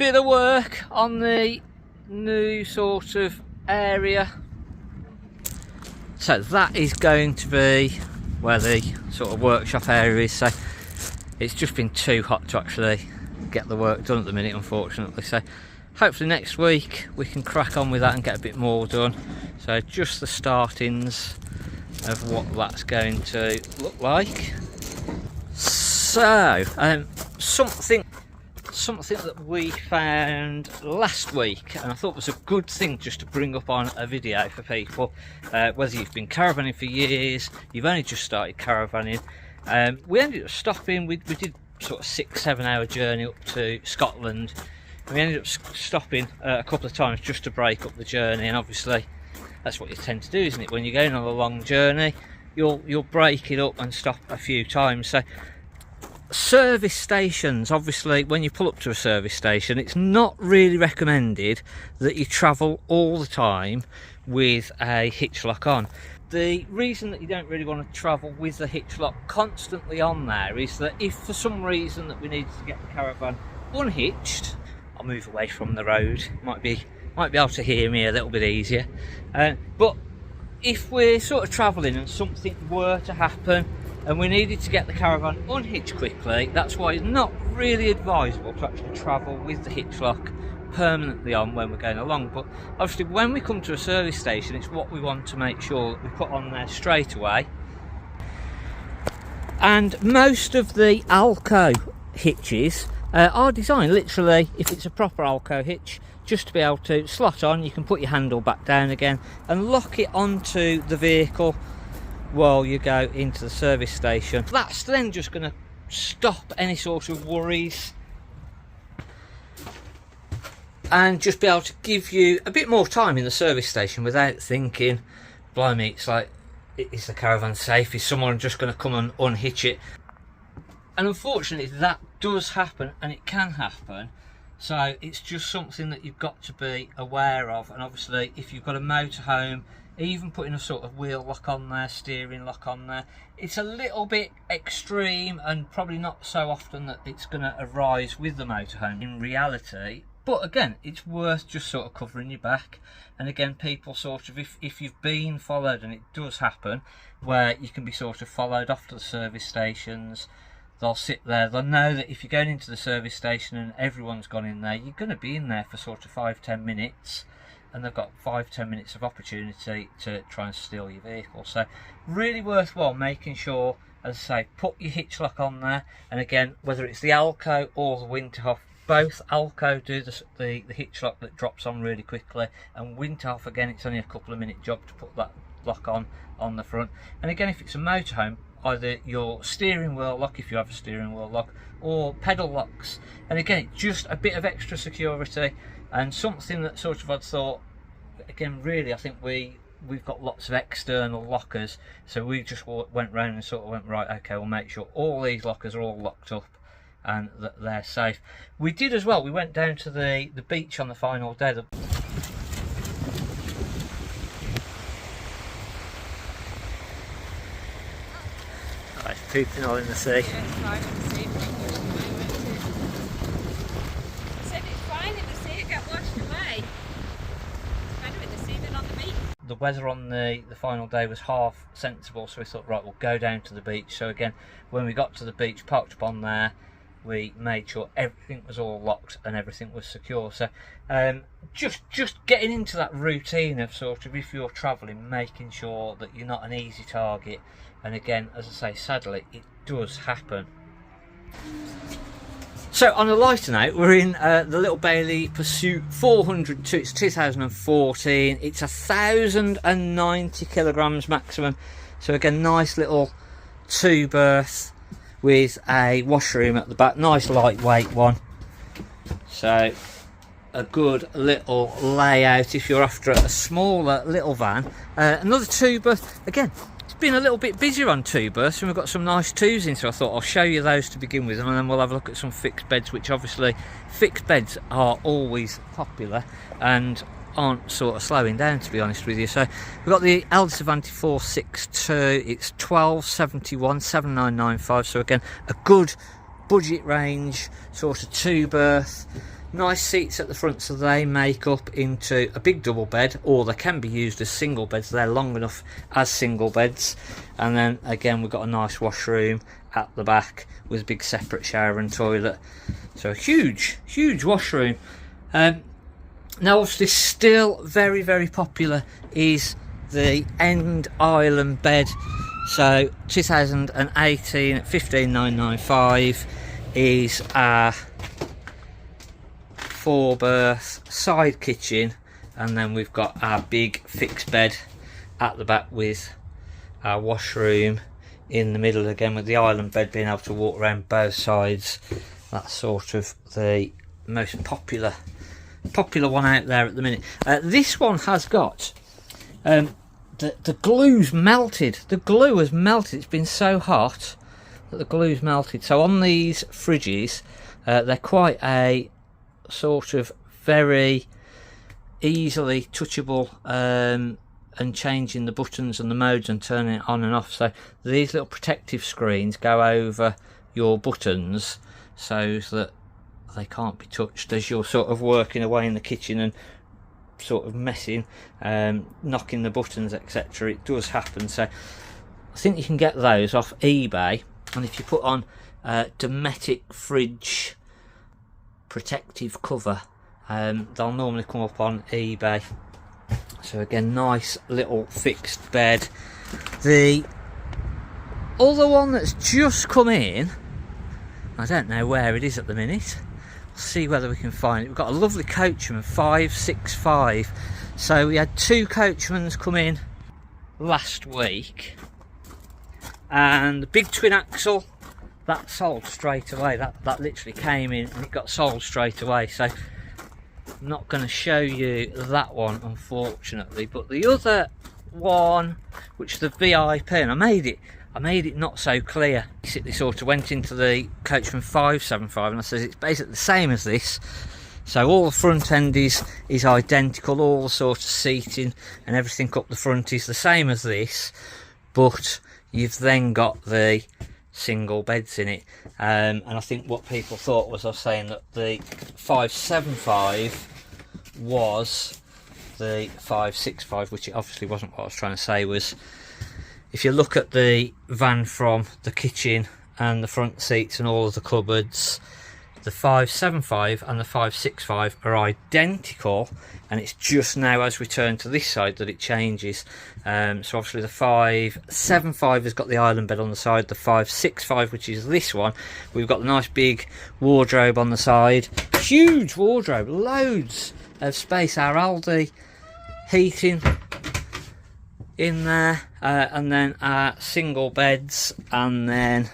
bit of work on the new sort of area. So that is going to be where the sort of workshop area is. So it's just been too hot to actually get the work done at the minute, unfortunately. So hopefully next week we can crack on with that and get a bit more done. So just the startings of what that's going to look like. So something that we found last week, and I thought was a good thing just to bring up on a video for people, whether you've been caravanning for years, you've only just started caravanning. We ended up stopping, we did sort of 6-7 hour journey up to Scotland. We ended up stopping a couple of times just to break up the journey, and obviously that's what you tend to do, isn't it? When you're going on a long journey, you'll break it up and stop a few times. So service stations, obviously when you pull up to a service station, it's not really recommended that you travel all the time with a hitch lock on. The reason that you don't really want to travel with the hitch lock constantly on there is that if for some reason that we needed to get the caravan unhitched, I'll move away from the road, might be able to hear me a little bit easier, but if we're sort of travelling and something were to happen and we needed to get the caravan unhitched quickly, that's why it's not really advisable to actually travel with the hitch lock permanently on when we're going along. But obviously when we come to a service station, it's what we want to make sure that we put on there straight away. And most of the Alco hitches are designed literally, if it's a proper Alco hitch, just to be able to slot on. You can put your handle back down again and lock it onto the vehicle while you go into the service station. That's then just going to stop any sort of worries and just be able to give you a bit more time in the service station without thinking, blimey, it's like, is the caravan safe? Is someone just going to come and unhitch it? And unfortunately that does happen, and it can happen. So it's just something that you've got to be aware of. And obviously if you've got a motorhome, even putting a sort of wheel lock on there, steering lock on there, it's a little bit extreme and probably not so often that it's going to arise with the motorhome in reality. But again, it's worth just sort of covering your back. And again, people sort of, if you've been followed, and it does happen, where you can be sort of followed off to the service stations, they'll sit there, they'll know that if you're going into the service station and everyone's gone in there, you're going to be in there for sort of 5-10 minutes. And they've got 5-10 minutes of opportunity to try and steal your vehicle. So really worthwhile making sure, as I say, put your hitch lock on there. And again, whether it's the Alco or the Winterhoff, both Alco do the hitch lock that drops on really quickly, and Winterhoff, again, it's only a couple of minute job to put that lock on the front. And again, if it's a motorhome, either your steering wheel lock, if you have a steering wheel lock, or pedal locks. And again, just a bit of extra security. And something that sort of I'd thought, again, really, I think we've got lots of external lockers, so we just went round and sort of went, right, okay, we'll make sure all these lockers are all locked up and that they're safe. We did as well, we went down to the beach on the final day. Oh, it's pooping all in the sea. The weather on the final day was half sensible, so we thought, right, we'll go down to the beach. So again, when we got to the beach, parked up on there, we made sure everything was all locked and everything was secure. So just getting into that routine of sort of, if you're travelling, making sure that you're not an easy target. And again, as I say, sadly, it does happen. So on a lighter note, we're in the Little Bailey Pursuit 402. It's 2014. It's 1,090 kilograms maximum. So again, nice little 2-berth with a washroom at the back. Nice lightweight one. So a good little layout if you're after a smaller little van. Another 2-berth. Again, been a little bit busier on 2-berths, and we've got some nice 2s in, so I thought I'll show you those to begin with, and then we'll have a look at some fixed beds, which obviously fixed beds are always popular and aren't sort of slowing down, to be honest with you. So we've got the Elders Avanti 462, it's 1271 7995, so again a good budget range sort of 2-berth. Nice seats at the front, so they make up into a big double bed, or they can be used as single beds. They're long enough as single beds. And then again, we've got a nice washroom at the back with a big separate shower and toilet. So a huge washroom. Now obviously still very, very popular is the end island bed. So 2018 at 15,995 is our 4-berth side kitchen, and then we've got our big fixed bed at the back with our washroom in the middle, again with the island bed being able to walk around both sides. That's sort of the most popular one out there at the minute. This one has got the glue's melted. The glue has melted. It's been so hot that the glue's melted. So on these fridges, they're quite a sort of very easily touchable, and changing the buttons and the modes and turning it on and off. So these little protective screens go over your buttons so that they can't be touched as you're sort of working away in the kitchen and sort of messing, knocking the buttons, etc. It does happen. So I think you can get those off eBay, and if you put on Dometic fridge protective cover, they'll normally come up on eBay. So again, nice little fixed bed. The other one that's just come in, I don't know where it is at the minute. We'll see whether we can find it. We've got a lovely Coachman 565. So we had 2 Coachmans come in last week, and the big twin axle, that sold straight away. That literally came in and it got sold straight away. So I'm not going to show you that one, unfortunately. But the other one, which is the VIP, and I made it not so clear. Basically sort of went into the Coachman 575, and I says it's basically the same as this. So all the front end is identical, all the sort of seating and everything up the front is the same as this, but you've then got the single beds in it. And I think what people thought was I was saying that the 575 was the 565, which it obviously wasn't. What I was trying to say was, if you look at the van from the kitchen and the front seats and all of the cupboards, the 575 and the 565 are identical, and it's just now as we turn to this side that it changes. So obviously the 575 has got the island bed on the side. The 565, which is this one, we've got the nice big wardrobe on the side, huge wardrobe, loads of space, our Aldi heating in there, and then our single beds, and then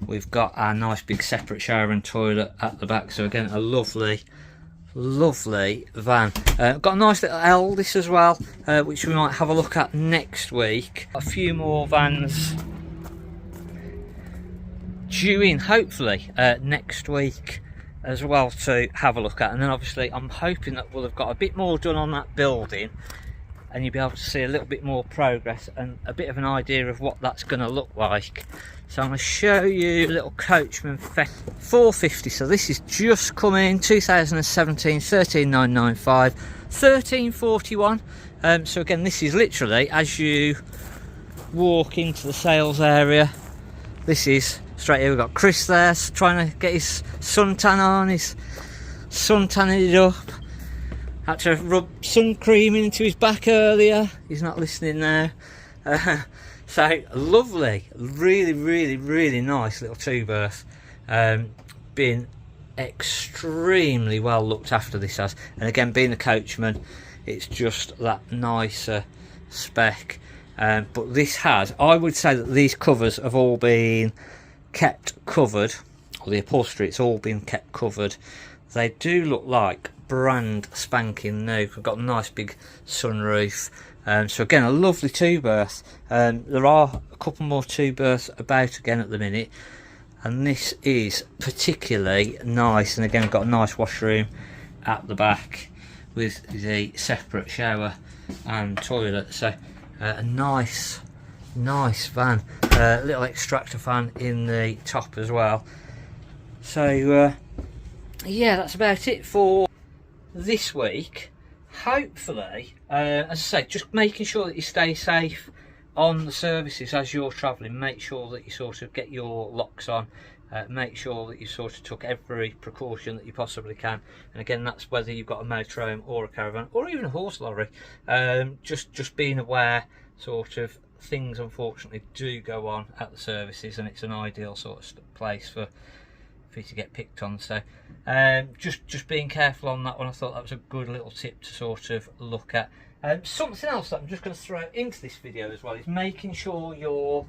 we've got our nice big separate shower and toilet at the back. So again, a lovely van. Got a nice little L this as well, which we might have a look at next week. A few more vans due in hopefully next week as well to have a look at, and then obviously I'm hoping that we'll have got a bit more done on that building, and you'll be able to see a little bit more progress and a bit of an idea of what that's going to look like. So I'm going to show you a little Coachman 450. So this is just come in 2017, 13,995, 1341. So again, this is literally as you walk into the sales area. This is straight here. We've got Chris there trying to get his suntan on. He's suntanning it up. Had to rub sun cream into his back earlier. He's not listening now. So lovely, really nice little 2-berth. Been extremely well looked after, this has. And again, being a Coachman, it's just that nicer spec. But this has, I would say that these covers have all been kept covered, or the upholstery, it's all been kept covered. They do look like brand spanking new. We've got a nice big sunroof. So again, a lovely 2-berth. There are a couple more 2-berths about again at the minute, and this is particularly nice. And again, we've got a nice washroom at the back with the separate shower and toilet. So a nice van. Little extractor fan in the top as well. So yeah, that's about it for this week. Hopefully, as I say, just making sure that you stay safe on the services as you're travelling. Make sure that you sort of get your locks on, make sure that you sort of took every precaution that you possibly can. And again, that's whether you've got a motorhome or a caravan or even a horse lorry. Just being aware, sort of, things unfortunately do go on at the services, and it's an ideal sort of place for you to get picked on. So just being careful on that one. I thought that was a good little tip to sort of look at. Something else that I'm just going to throw into this video as well is making sure your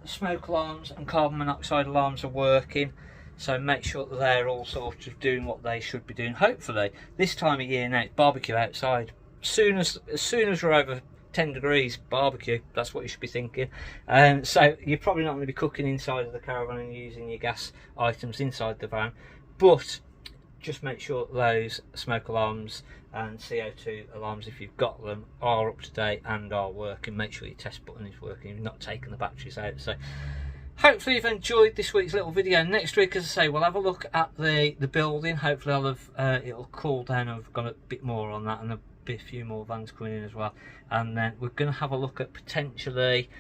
smoke alarms and carbon monoxide alarms are working. So make sure that they're all sort of doing what they should be doing. Hopefully this time of year now, it's barbecue outside. As soon as we're over 10 degrees, barbecue, that's what you should be thinking. So you're probably not going to be cooking inside of the caravan and using your gas items inside the van, but just make sure that those smoke alarms and CO2 alarms, if you've got them, are up to date and are working. Make sure your test button is working, you've not taken the batteries out. So hopefully you've enjoyed this week's little video. Next week, as I say, we'll have a look at the building. Hopefully I'll have it'll cool down. I've got a bit more on that, and a few more vans coming in as well. And then we're going to have a look at potentially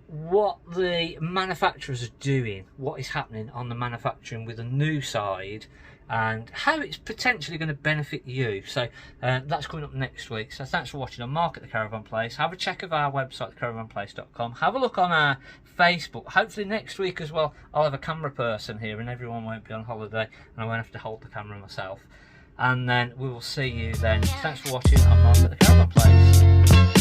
what the manufacturers are doing, what is happening on the manufacturing with a new side, and how it's potentially going to benefit you. So that's coming up next week. So thanks for watching on Mark at the Caravan Place. Have a check of our website, thecaravanplace.com. Have a look on our Facebook. Hopefully next week as well, I'll have a camera person here and everyone won't be on holiday and I won't have to hold the camera myself. And then we will see you then. Thanks for watching. I'm Mark at the Caravan Place.